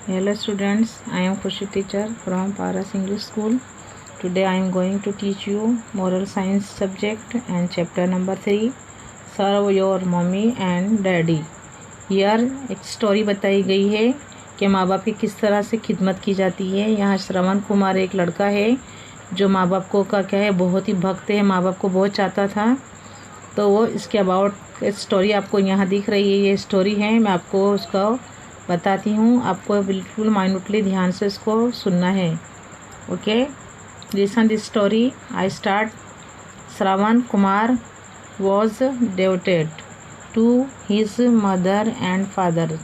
Hello students, I am Khushi teacher from Paras English School. Today I am going to teach you moral science subject and chapter number 3, Serve your mommy and daddy. Here एक story बताई गई है कि माँ बाप की किस तरह से खिदमत की जाती है। यहाँ श्रवण कुमार एक लड़का है जो माँ बाप को का क्या है बहुत ही भक्त है, माँ बाप को बहुत चाहता था। तो वो इसके अबाउट स्टोरी आपको यहाँ दिख रही है, ये स्टोरी है। मैं आपको उसका बताती हूँ, आपको बिल्कुल माइन्यूटली ध्यान से इसको सुनना है। Okay, listen this story. I start. Shravan Kumar was devoted to his mother and father.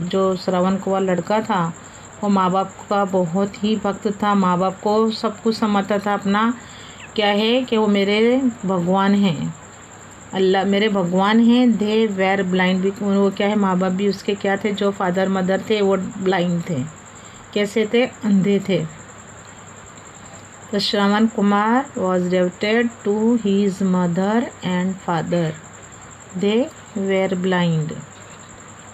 जो श्रवण कुमार लड़का था वो माँ बाप का बहुत ही भक्त था, माँ बाप को सब कुछ समझता था अपना। क्या है कि वो मेरे भगवान हैं, अल्लाह मेरे भगवान हैं। दे वेर ब्लाइंड भी, वो क्या है माँ बाप भी उसके क्या थे, जो फादर मदर थे वो ब्लाइंड थे। कैसे थे? अंधे थे। तो Shravan Kumar was devoted to his mother and father, they were blind.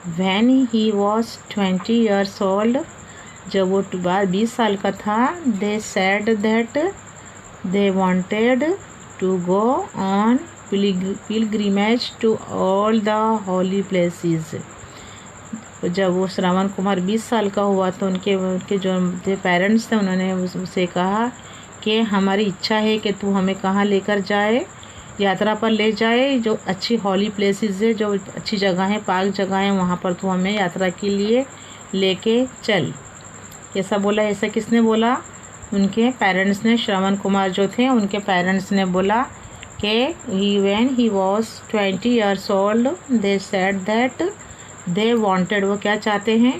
When he was 20 years old, जब वो 20 साल का था, they said that they wanted to go on pilgrimage to all the holy places। जब वो श्रवण कुमार 20 साल का हुआ तो उनके जो पेरेंट्स थे उन्होंने उससे कहा कि हमारी इच्छा है कि तू हमें कहाँ लेकर जाए, यात्रा पर ले जाए, जो अच्छी हॉली प्लेसेस है, जो अच्छी जगह है, पाक जगह है, वहाँ पर तू हमें यात्रा के लिए लेके चल। ऐसा बोला। ऐसा किसने बोला? उनके पेरेंट्स ने। श्रवण कुमार जो थे उनके पेरेंट्स ने बोला कि when he was 20 years old, they said that they wanted, वो क्या चाहते हैं,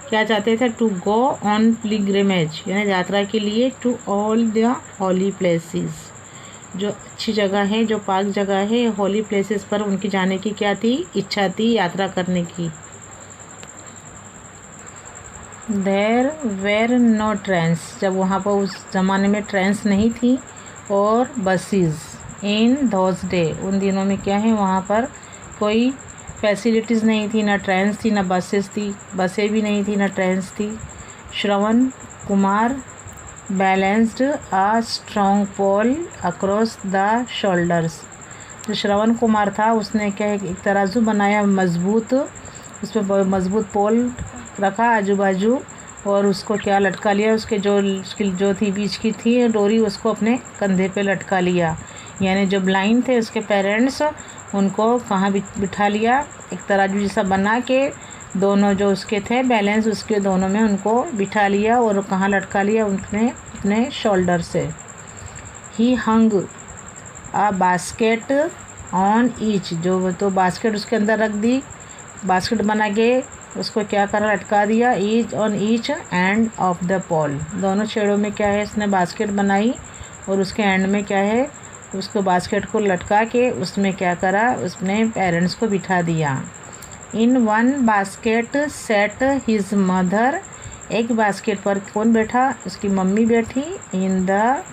क्या चाहते थे? टू गो ऑन पिलग्रिमेज, यानी यात्रा के लिए, to all the holy places, जो अच्छी जगह है, जो पाक जगह है, हॉली प्लेसेस पर उनकी जाने की क्या थी? इच्छा थी, यात्रा करने की। देयर वेर नो ट्रेन्स, जब वहाँ पर उस ज़माने में ट्रेन्स नहीं थी और बसेस। इन दोज डे, उन दिनों में क्या है वहाँ पर कोई फैसिलिटीज़ नहीं थी, ना ट्रेन्स थी ना बसेस थी, बसें भी नहीं थी ना ट्रेन्स थी। Shravan Kumar balanced a strong pole across the shoulders. जो श्रवण कुमार था उसने क्या है एक तराजू बनाया मजबूत, उसमें मजबूत पोल रखा आजू बाजू और उसको क्या लटका लिया, उसकी जो थी बीच की थी डोरी, उसको अपने कंधे पे लटका लिया। यानी जो ब्लाइंड थे उसके पेरेंट्स उनको कहाँ बिठा लिया, एक तराजू जैसा बना के दोनों जो उसके थे बैलेंस, उसके दोनों में उनको बिठा लिया और कहाँ लटका लिया? उनने अपने शोल्डर से। ही हंग अ बास्केट ऑन ईच, जो तो बास्केट उसके अंदर रख दी, बास्केट बना के उसको क्या करा? लटका दिया। Each on each end of the pole, दोनों छेड़ों में क्या है उसने बास्केट बनाई और उसके एंड में क्या है उसको बास्केट को लटका के उसमें क्या करा? उसने पेरेंट्स को बिठा दिया। In one basket set his mother, एक बास्केट पर कौन बैठा? उसकी मम्मी बैठी। In the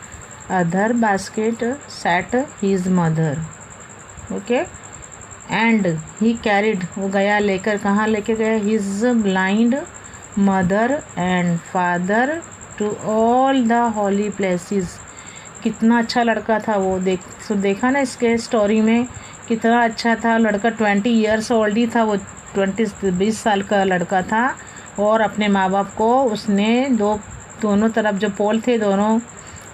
other basket set his mother. Okay, and he carried, वो गया लेकर, कहाँ लेके गया? His blind mother and father to all the holy places. कितना अच्छा लड़का था वो, देखा ना इसके स्टोरी में कितना अच्छा था लड़का। 20 years old ही था वो, 20 साल का लड़का था और अपने माँ बाप को उसने दोनों तरफ जो पोल थे, दोनों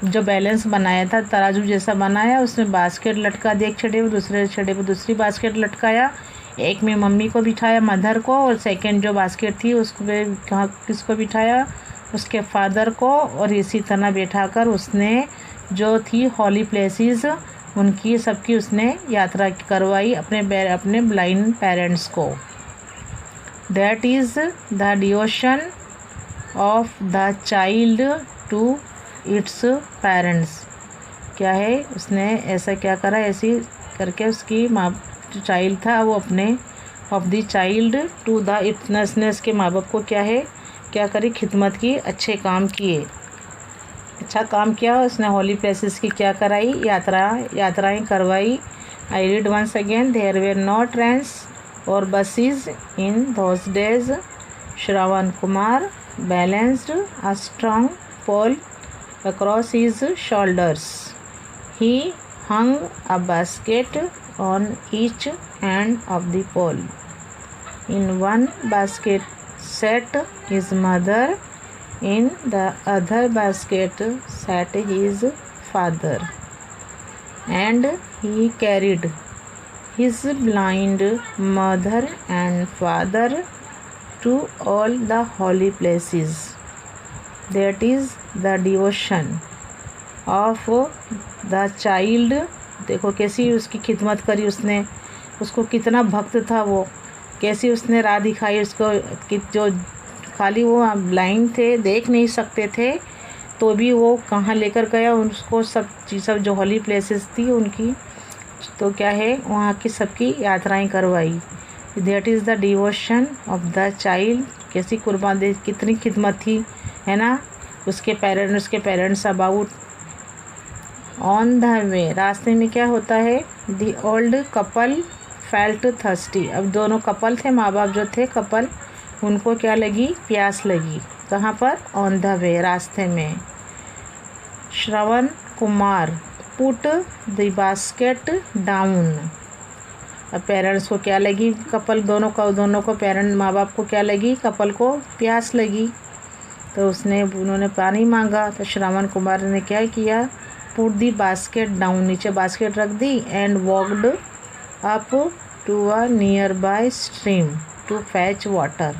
जो बैलेंस बनाया था तराजू जैसा बनाया, उसमें बास्केट लटका दिया, एक छड़े पर, दूसरे छड़े पर दूसरी बास्केट लटकाया। एक में मम्मी को बिठाया, मदर को, और सेकंड जो बास्केट थी उसको कहाँ किसको बिठाया? उसके फादर को। और इसी तरह बैठाकर उसने जो थी हॉली प्लेसेस उनकी सबकी उसने यात्रा करवाई अपने ब्लाइंड पेरेंट्स को। That is the devotion of the child to its parents. क्या है उसने ऐसा क्या करा? ऐसी करके उसकी माँ जो चाइल्ड था वो अपने of the child to the इट्सनेस के माँ बाप को क्या है क्या करी? खिदमत की, अच्छे काम किए, अच्छा काम किया। उसने हॉली प्लेसेस की क्या कराई? यात्राएं करवाई। I read once again. There were no trains और buses in those days. Shravan Kumar balanced a strong pole across his shoulders. He hung a basket on each end of the pole. In one basket sat his mother, in the other basket sat his father, and he carried his blind mother and father to all the holy places. That is the devotion of the child. देखो कैसी उसकी खिदमत करी उसने, उसको कितना भक्त था वो, कैसी उसने राह दिखाई उसको कि जो खाली वो ब्लाइंड थे, देख नहीं सकते थे, तो भी वो कहाँ लेकर गया उसको, सब जो हॉली प्लेसेस थी उनकी, तो क्या है वहाँ की सबकी यात्राएं करवाई. That is the devotion of the child. कैसी कुर्बान दे, कितनी खिदमत थी, है ना, उसके parents about. On the way, रास्ते में क्या होता है, the old couple felt thirsty. अब दोनों कपल थे, माँ बाप जो थे कपल, उनको क्या लगी, प्यास लगी. कहाँ पर, ऑन द वे, रास्ते में. Shravan Kumar put the basket down. अब पेरेंट्स को क्या लगी, कपल दोनों को पेरेंट माँ बाप को क्या लगी, कपल को प्यास लगी, तो उन्होंने पानी मांगा. तो श्रवण कुमार ने क्या किया, पुट दी बास्केट डाउन, नीचे बास्केट रख दी, and walked up to a nearby stream to fetch water.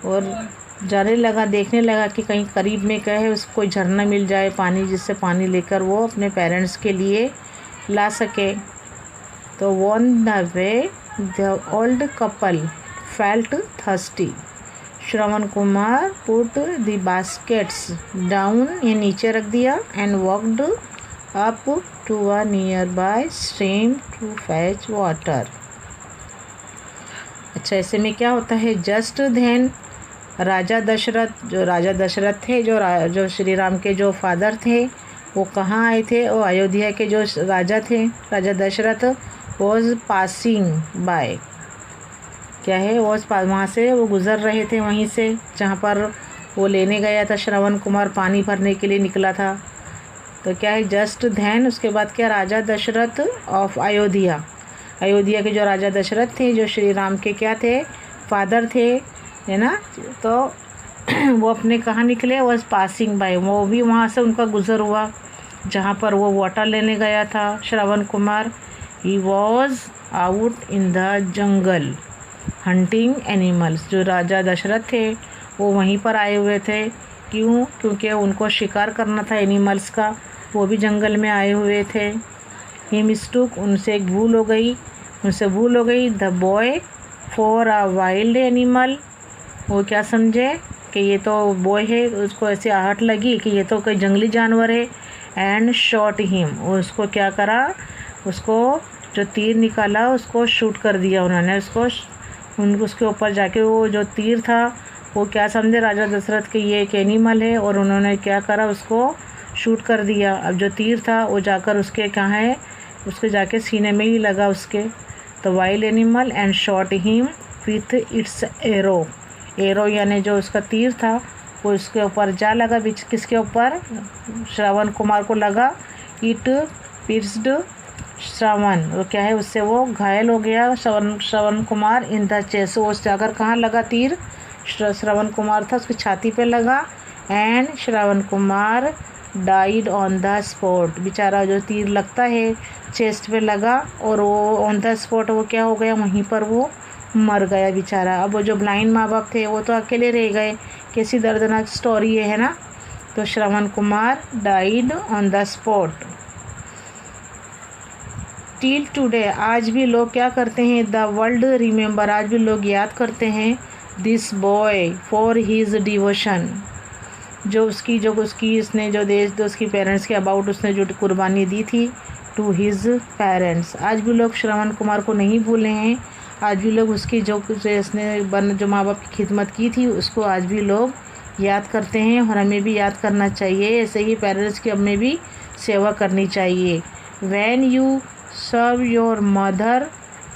और जाने लगा, देखने लगा कि कहीं करीब में क्या है, उसको कोई झरना मिल जाए पानी, जिससे पानी लेकर वो अपने पेरेंट्स के लिए ला सके. तो on the way the old couple felt thirsty. Shravan Kumar put the baskets down, ये नीचे रख दिया, and walked up to a nearby stream to fetch water. अच्छा, ऐसे में क्या होता है, जस्ट देन राजा दशरथ थे, जो श्री राम के जो फादर थे, वो कहाँ आए थे, वो अयोध्या के जो राजा थे, राजा दशरथ, वॉज पासिंग बाय. क्या है, वहाँ से वो गुज़र रहे थे, वहीं से जहाँ पर वो लेने गया था श्रवण कुमार, पानी भरने के लिए निकला था. तो क्या है, जस्ट धैन, उसके बाद क्या, राजा दशरथ ऑफ अयोध्या के जो राजा दशरथ थे, जो श्री राम के क्या थे, फादर थे, है ना. तो वो अपने कहाँ निकले, वॉज पासिंग बाय, वो भी वहाँ से उनका गुज़र हुआ जहाँ पर वो वाटर लेने गया था Shravan Kumar. He was out in the jungle hunting animals. जो राजा दशरथ थे वो वहीं पर आए हुए थे. क्यों, क्योंकि उनको शिकार करना था एनिमल्स का, वो भी जंगल में आए हुए थे. ही मिस्टूक, उनसे भूल हो गई the boy for a wild animal. वो क्या समझे कि ये तो बॉय है, उसको ऐसे आहट लगी कि ये तो कोई जंगली जानवर है. एंड शॉट हिम, उसको क्या करा, उसको जो तीर निकाला उसको शूट कर दिया उन्होंने, उसके ऊपर जाके वो जो तीर था वो क्या समझे राजा दशरथ के ये एक एनिमल है, और उन्होंने क्या करा, उसको शूट कर दिया. अब जो तीर था वो जाकर उसके कहाँ है, उसके जाके सीने में ही लगा उसके. तो wild animal and shot him with its arrow यानी जो उसका तीर था वो उसके ऊपर जा लगा. बीच किसके ऊपर, श्रवण कुमार को लगा. इट पिर्स्ड श्रवण, वो क्या है, उससे वो घायल हो गया श्रवण कुमार इन द चेस्ट. वो जाकर कहाँ लगा तीर, श्रवण कुमार था उसकी छाती पे लगा. And Shravan Kumar died on the spot. बेचारा जो तीर लगता है चेस्ट पे लगा, और वो ऑन द स्पॉट वो क्या हो गया, वहीं पर वो मर गया बेचारा. अब वो जो ब्लाइंड माँ बाप थे वो तो अकेले रह गए. कैसी दर्दनाक स्टोरी है ना. तो Shravan Kumar died on the spot. Till today, आज भी लोग क्या करते हैं, द वर्ल्ड रिमेंबर, आज भी लोग याद करते हैं this boy for his devotion, जो उसकी इसने जो देश उसकी पेरेंट्स के अबाउट उसने जो कुर्बानी दी थी टू हिज पेरेंट्स. आज भी लोग श्रवण कुमार को नहीं भूले हैं. आज भी लोग उसकी जो माँ बाप की खिदमत की थी उसको आज भी लोग याद करते हैं, और हमें भी याद करना चाहिए. ऐसे ही पेरेंट्स की हमें भी सेवा करनी चाहिए. When you serve your mother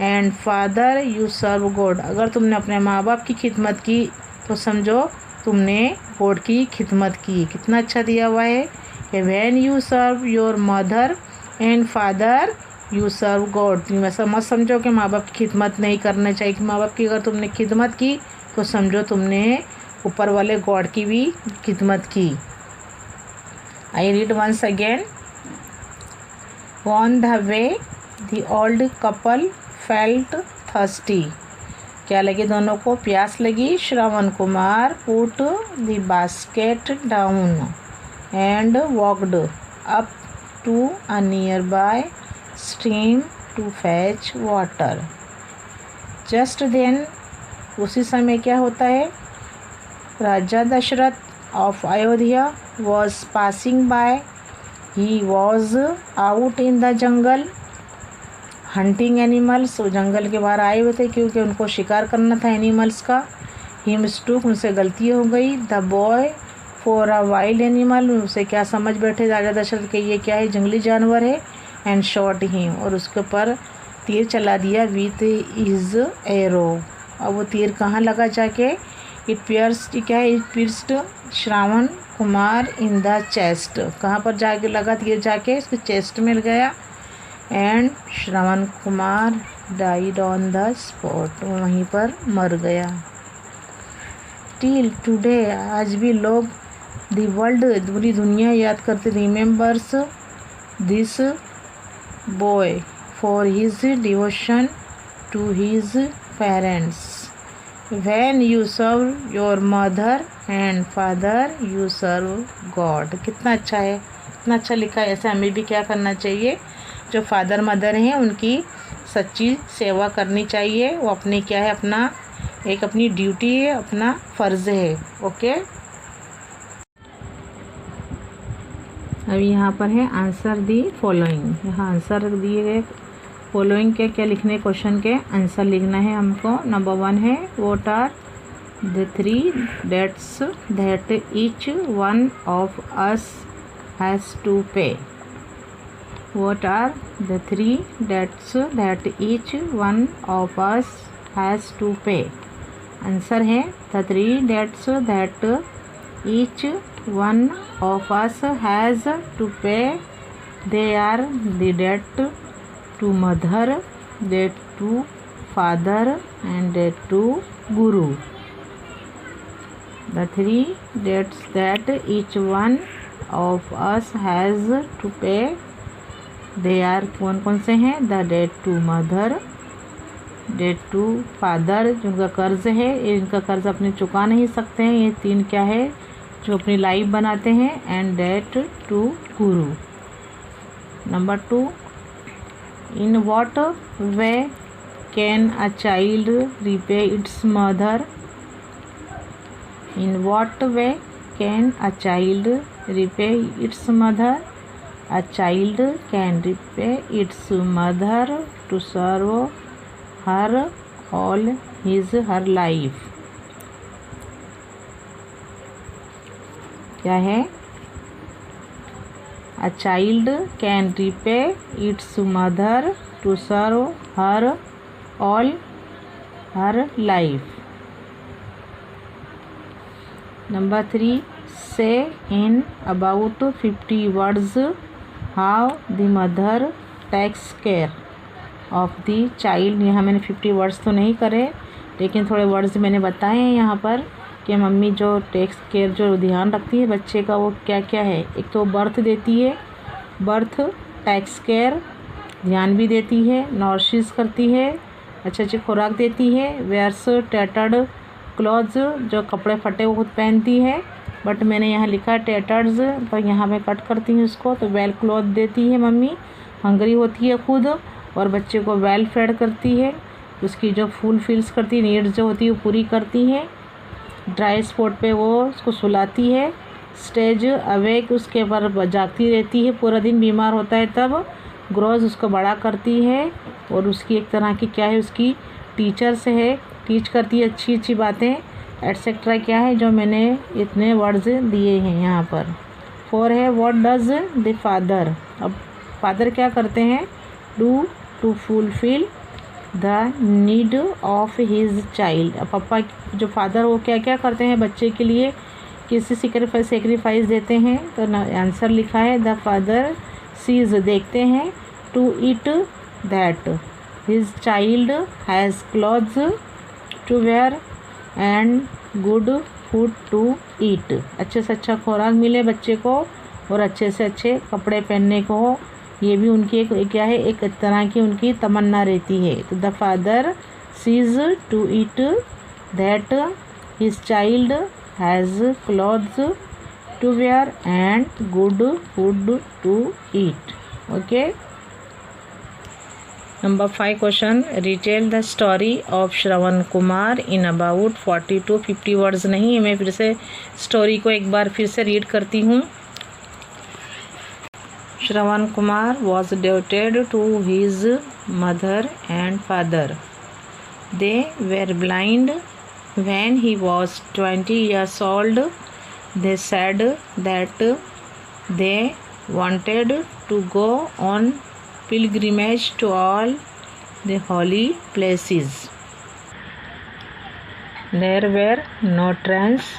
and father you serve God. अगर तुमने अपने माँ बाप की खिदमत की तो समझो तुमने गॉड की खिदमत की। कितना अच्छा दिया हुआ है कि when you serve your mother and father you serve God. तुम ऐसा मत समझो कि माँ बाप की खिदमत नहीं करना चाहिए, कि माँ बाप की अगर तुमने खिदमत की तो समझो तुमने ऊपर वाले गॉड की भी खिदमत की। I read once again. On the way the old couple felt thirsty. क्या लगी दोनों को? प्यास लगी। Shravan Kumar put the basket down and walked up to a nearby stream to fetch water. Just then, उसी समय क्या होता है, Raja Dasharath of Ayodhya was passing by. He was out in the jungle hunting animals. वो जंगल के बाहर आए हुए थे क्योंकि उनको शिकार करना था एनिमल्स का। ही मिस्टूक, उनसे गलती हो गई। The boy for a wild animal, उसे क्या समझ बैठे राजा दशरथ के ये क्या है, जंगली जानवर है। एंड शॉट हिम, और उसके ऊपर तीर चला दिया विथ हिज एरो। अब वो तीर कहाँ लगा जाके? इट पियर्स्ड, क्या है, it pierced Shravan Kumar in the chest. कहाँ पर जाके लगा तीर? जाके उसके चेस्ट में गया। And Shravan Kumar died on the spot, वहीं पर मर गया। टिल टुडे, आज भी लोग दी वर्ल्ड, पूरी दुनिया याद करते, remembers this boy for his devotion to his parents. When you serve your mother and father you serve God. कितना अच्छा है, कितना अच्छा लिखा है। ऐसे हमें भी क्या करना चाहिए, जो फादर मदर हैं उनकी सच्ची सेवा करनी चाहिए। वो अपनी क्या है, अपना एक अपनी ड्यूटी है, अपना फ़र्ज़ है। ओके, अभी यहाँ पर है आंसर दी फॉलोइंग। यहाँ आंसर दिए गए फॉलोइंग के क्या लिखने, क्वेश्चन के आंसर लिखना है हमको। नंबर 1 है, what are the 3 debts that each one of us has to pay. What are the 3 debts that each one of us has to pay? Answer है, the 3 debts that each one of us has to pay. They are the debt to mother, debt to father and debt to guru. The 3 debts that each one of us has to pay, they are, कौन कौन से हैं? The debt to mother, debt to father, जिनका कर्ज है, इनका कर्ज अपने चुका नहीं सकते हैं, ये 3 क्या है जो अपनी लाइफ बनाते हैं। And date to Guru. Number 2, in what way can a child repay it's mother. In what way can a child repay it's mother. A child can repay its mother to serve her all her life. क्या है? A child can repay its mother to serve her all her life. Number 3, say in about 50 words how the mother takes care of the child। यहाँ मैंने 50 words तो नहीं करे, लेकिन थोड़े words मैंने बताए हैं यहाँ पर कि मम्मी जो टेक्स केयर, जो ध्यान रखती है बच्चे का, वो क्या क्या है। एक तो बर्थ देती है, बर्थ, टेक्स केयर, ध्यान भी देती है, नॉरिश करती है, अच्छी अच्छी खुराक देती है, वेयर्स टैटर्ड क्लॉथ्स, जो कपड़े फटे वो खुद पहनती है। बट मैंने यहाँ लिखा है टेटर्स, पर यहाँ मैं कट करती हूँ इसको, तो वेल क्लॉथ देती है मम्मी, हंगरी होती है खुद, और बच्चे को वेल फेड करती है, उसकी जो फुलफिल्स करती है, नीड्स जो होती है वो पूरी करती है। ड्राई स्पॉट पे वो उसको सुलाती है। स्टेज अवेक, उसके पर जागती रहती है, पूरा दिन बीमार होता है तब। ग्रोज, उसको बड़ा करती है, और उसकी एक तरह की क्या है, उसकी टीचर्स है, टीच करती है अच्छी अच्छी बातें, एटसेट्रा क्या है, जो मैंने इतने वर्ड्स दिए हैं यहाँ पर। 4 है, व्हाट डज द फादर। अब फादर क्या करते हैं? Do to fulfil the need of his child. पापा जो फादर वो क्या क्या करते हैं बच्चे के लिए, किसी सेक्रीफाइस देते हैं। तो आंसर लिखा है द फादर सीज देखते हैं, to it that his child has clothes to wear and good food to eat. अच्छे से अच्छा खुराक मिले बच्चे को और अच्छे से अच्छे कपड़े पहनने को हो, ये भी उनकी एक क्या है, एक तरह की उनकी तमन्ना रहती है। तो the father sees to it that his child has clothes to wear and good food to eat. Okay. Number 5 question, retell the story of Shravan Kumar in about 40 to 50 words. नहीं है, मैं फिर से स्टोरी को एक बार फिर से रीड करती हूँ। Shravan Kumar was devoted to his mother and father. They were blind when he was 20 years old. They said that they wanted to go on pilgrimage to all the holy places. There were no trains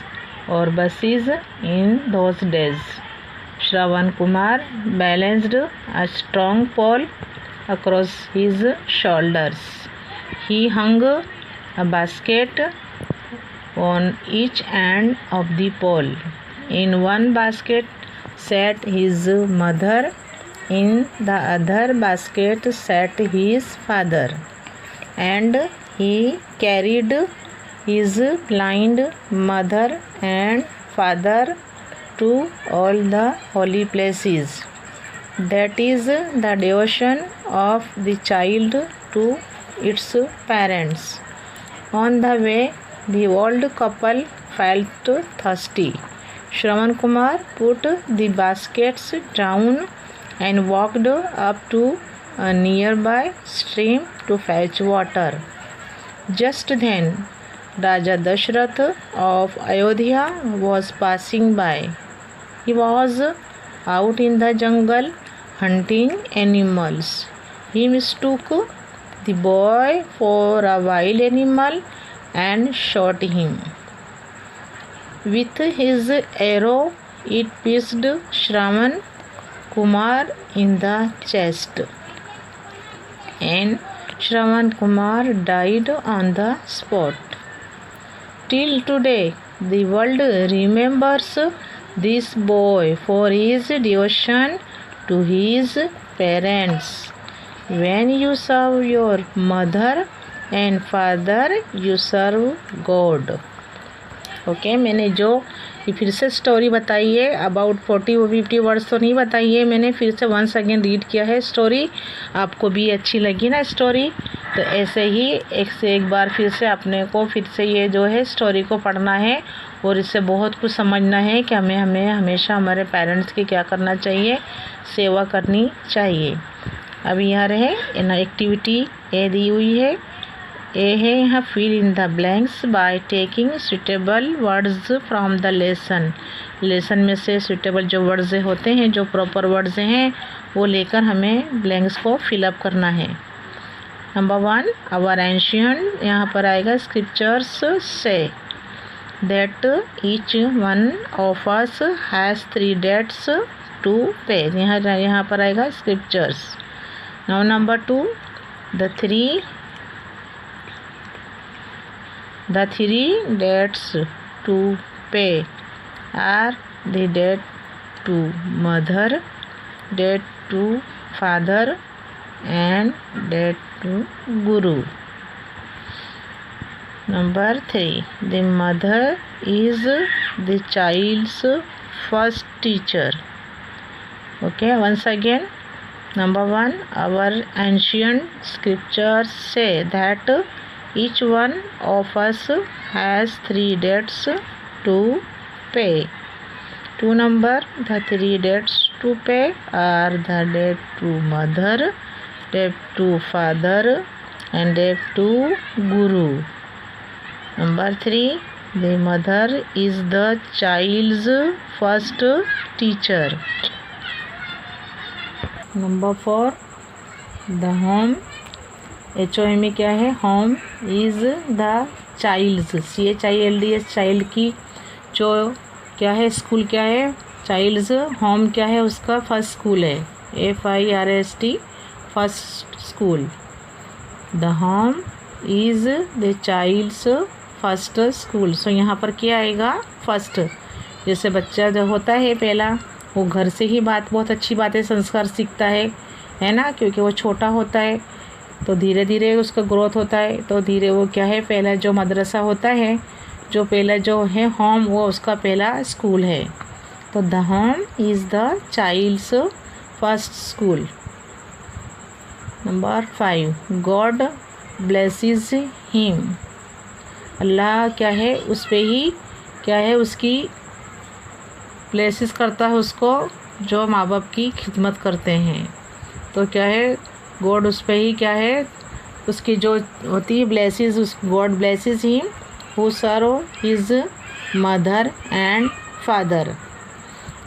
or buses in those days. Shravan Kumar balanced a strong pole across his shoulders. He hung a basket on each end of the pole. In one basket sat his mother, in the other basket sat his father, and he carried his blind mother and father to all the holy places. That is the devotion of the child to its parents. On the way, the old couple felt thirsty. Shravan Kumar put the baskets down and walked up to a nearby stream to fetch water. Just then, Raja Dashrath of Ayodhya was passing by. He was out in the jungle hunting animals. He mistook the boy for a wild animal and shot him. With his arrow, it pierced Shravan Kumar in the chest, and Shravan Kumar died on the spot. Till today, the world remembers this boy for his devotion to his parents. When you serve your mother and father, you serve God. Okay, मैंने जो ये फिर से story बताई है about 40 और 50 words तो नहीं बताई है मैंने, फिर से वंस अगेन रीड किया है स्टोरी। आपको भी अच्छी लगी ना स्टोरी, तो ऐसे ही एक से एक बार फिर से अपने को फिर से ये जो है स्टोरी को पढ़ना है और इससे बहुत कुछ समझना है कि हमें हमेशा हमारे पेरेंट्स की क्या करना चाहिए, सेवा करनी चाहिए। अब यहाँ रहे इन एक्टिविटी ए दी हुई है, ए है यहाँ fill in the blanks by taking suitable words from the lesson. Lesson में से सुटेबल जो वर्ड्स होते हैं, जो प्रॉपर वर्ड्स हैं, वो लेकर हमें ब्लैंक्स को फिलअप करना है। नंबर 1, आवर एंशियंट, यहाँ पर आएगा स्क्रिप्चर्स से that each one of us has 3 debts to pay. यहाँ पर आएगा scriptures. Now number 2, the three debts to pay are the debt to mother, debt to father, and debt to guru. Number 3, the mother is the child's first teacher. Okay, once again, number 1, our ancient scriptures say that each one of us has 3 debts to pay. 2 number, the 3 debts to pay are the debt to mother, debt to father, and debt to guru. Number 3, the mother is the child's first teacher. Number 4, the home HOME क्या है, home is the child's, CHILDS child की जो क्या है school क्या है, child's, home क्या है उसका फर्स्ट स्कूल है, FIRST first school. The home is the child's first school. So यहाँ पर क्या आएगा, फर्स्ट। जैसे बच्चा जो होता है पहला, वो घर से ही बहुत अच्छी बातें संस्कार सीखता है ना, क्योंकि वो छोटा होता है तो धीरे धीरे उसका ग्रोथ होता है, तो धीरे वो क्या है, पहला जो मदरसा होता है, जो पहला जो है होम, वो उसका पहला स्कूल है। तो the home is the child's first school. Number 5, God blesses him. Allah क्या है उस पे ही क्या है उसकी ब्लेसेस करता है उसको, जो माँ बाप की खिदमत करते हैं। तो क्या है, गॉड उस पे ही क्या है उसकी जो होती है ब्लेसेस, उस God blesses him who serve his mother and father.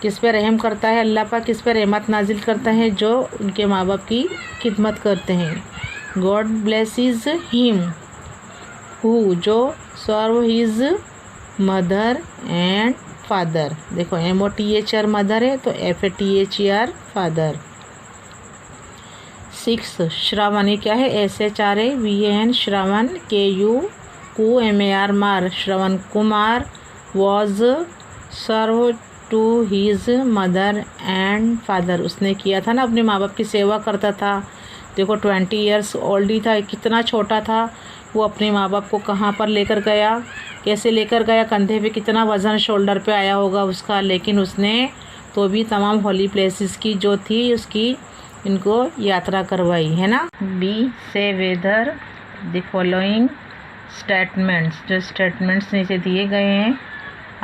किस पे रहम करता है अल्लाह पाक, किस पे रहमत नाजिल करता है, जो उनके माँ बाप की खिदमत करते हैं। गॉड ब्लेसेस हिम हु, जो serve his mother and father. देखो MOTHR मदर है तो FATHER फादर। 6, श्रावण, ये क्या है, SHRAVAN श्रावण, KUMAR मार, Shravan Kumar was serve to his mother and father. उसने किया था ना, अपने माँ बाप की सेवा करता था। देखो 20 ईयर्स ओल्ड ही था, कितना छोटा था वो, अपने माँ बाप को कहाँ पर लेकर गया, कैसे लेकर गया, कंधे पे कितना वज़न शोल्डर पे आया होगा उसका, लेकिन उसने तो भी तमाम होली प्लेसेस की जो थी उसकी इनको यात्रा करवाई है ना। बी से वेदर द फॉलोइंग स्टेटमेंट्स, जो स्टेटमेंट्स नीचे दिए गए हैं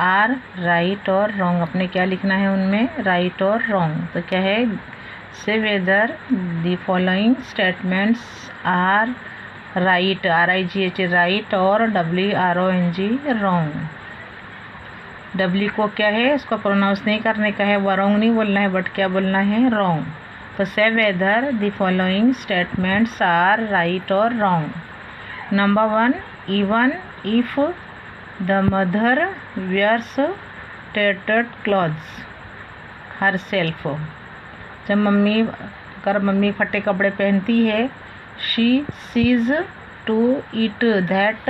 आर राइट और रॉन्ग, अपने क्या लिखना है उनमें, राइट और रॉन्ग। तो क्या है, से whether the following statements are right, RIGH right, और WRONG रॉन्ग। W को क्या है, इसको प्रोनाउंस नहीं करने का है, वो रॉन्ग नहीं बोलना है, बट क्या बोलना है, रॉन्ग। तो say whether the following statements are right और wrong. Number 1, even if the mother wears tattered clothes herself, जब मम्मी फटे कपड़े पहनती है, she sees to it that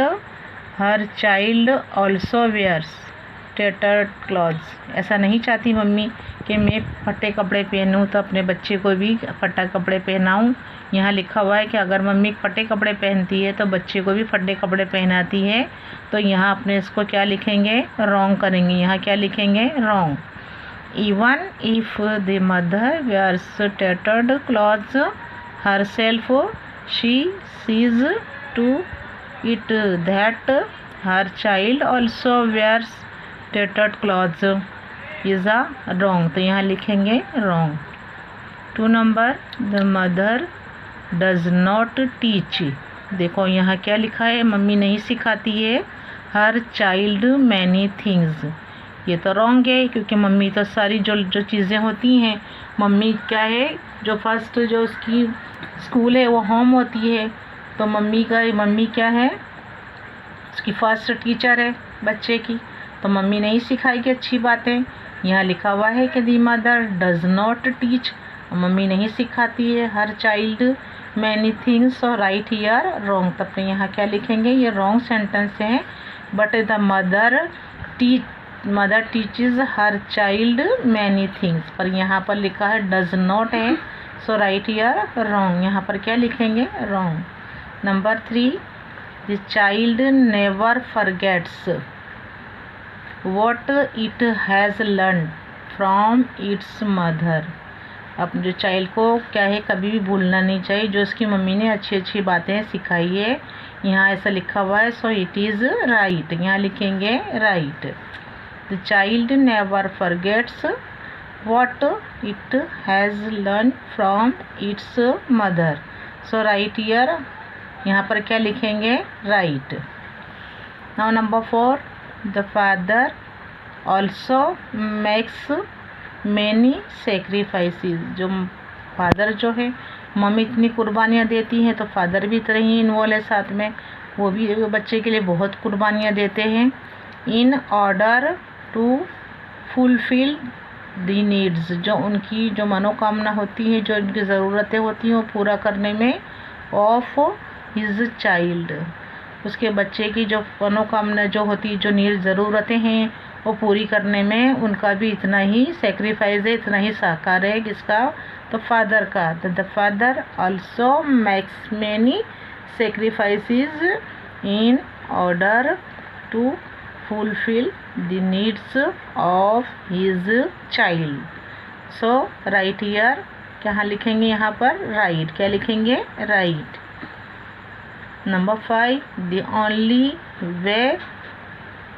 her child also wears tattered clothes। ऐसा नहीं चाहती मम्मी कि मैं फटे कपड़े पहनूं तो अपने बच्चे को भी फटा कपड़े पहनाऊं। यहाँ लिखा हुआ है कि अगर मम्मी फटे कपड़े पहनती है तो बच्चे को भी फटे कपड़े पहनाती है, तो यहाँ अपने इसको क्या लिखेंगे, रॉन्ग करेंगे। यहाँ क्या लिखेंगे, wrong. Even if the mother wears tattered clothes herself, she sees to it that her child also wears tattered clothes is a wrong। तो यहाँ लिखेंगे wrong। 2 number, the mother does not teach. देखो यहाँ क्या लिखा है, मम्मी नहीं सिखाती है हर चाइल्ड मैनी थिंग्स। ये तो रॉन्ग है, क्योंकि मम्मी तो सारी जो चीज़ें होती हैं, मम्मी क्या है, जो फर्स्ट जो उसकी स्कूल है वो होम होती है, तो मम्मी क्या है, उसकी फर्स्ट टीचर है बच्चे की, तो मम्मी नहीं सिखाएगी अच्छी बातें। यहाँ लिखा हुआ है कि दी mother does not teach, mummy नहीं सिखाती है हर चाइल्ड मैनी थिंग्स, और राइट हियर रॉन्ग। तब तो यहाँ क्या लिखेंगे, ये रॉन्ग सेंटेंस है। But the mother teaches her child many things, पर यहाँ पर लिखा है डज नॉट है, सो राइट हियर रॉन्ग। यहाँ पर क्या लिखेंगे, wrong. Number 3, the child never forgets what it has learn from its mother. अब जो चाइल्ड को क्या है, कभी भी भूलना नहीं चाहिए जो उसकी मम्मी ने अच्छी अच्छी बातें सिखाई है। यहाँ ऐसा लिखा हुआ है, सो इट इज़ राइट। यहाँ लिखेंगे right. The child never forgets what it has learn from its mother, so right here. यहाँ पर क्या लिखेंगे, right. Now number 4, the father also makes many sacrifices. जो फादर जो है, मम्मी इतनी कुर्बानियाँ देती हैं तो फादर भी इतना ही इन्वॉल्व है साथ में, वो भी बच्चे के लिए बहुत कुर्बानियाँ देते हैं। In order to fulfil the needs, जो उनकी जो मनोकामना होती है, जो उनकी ज़रूरतें होती हैं वो पूरा करने में, ऑफ हिज चाइल्ड, उसके बच्चे की जो मनोकामना जो होती है, जो नीड ज़रूरतें हैं वो पूरी करने में उनका भी इतना ही सेक्रीफाइस है, इतना ही सहकार है। किसका? तो फादर का। The father also makes many sacrifices in order to fulfil the needs of his child. So right here, क्या लिखेंगे यहाँ पर? राइट। क्या लिखेंगे? Right. Number 5, the only way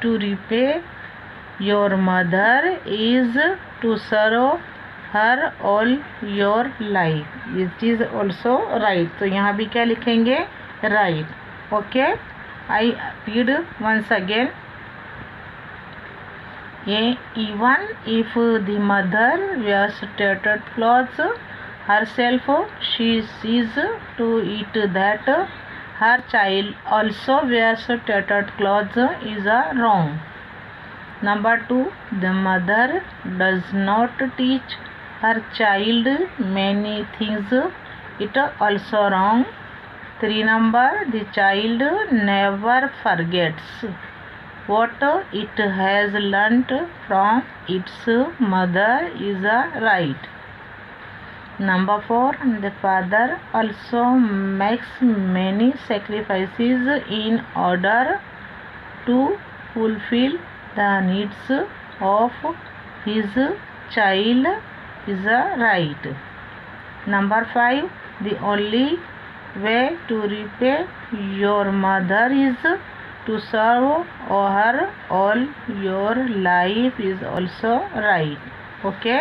to repay your mother is to serve her all your life. It is also right. तो यहाँ भी क्या लिखेंगे? Right. Okay, I read once again. Even if the mother wears tattered clothes herself, she sees to it that her child also wears tattered clothes is wrong. Number 2, the mother does not teach her child many things, it also wrong. 3 number, the child never forgets what it has learnt from its mother is right. Number 4, the father also makes many sacrifices in order to fulfill the needs of his child is right. Number 5, the only way to repay your mother is to serve her all your life is also right. Okay.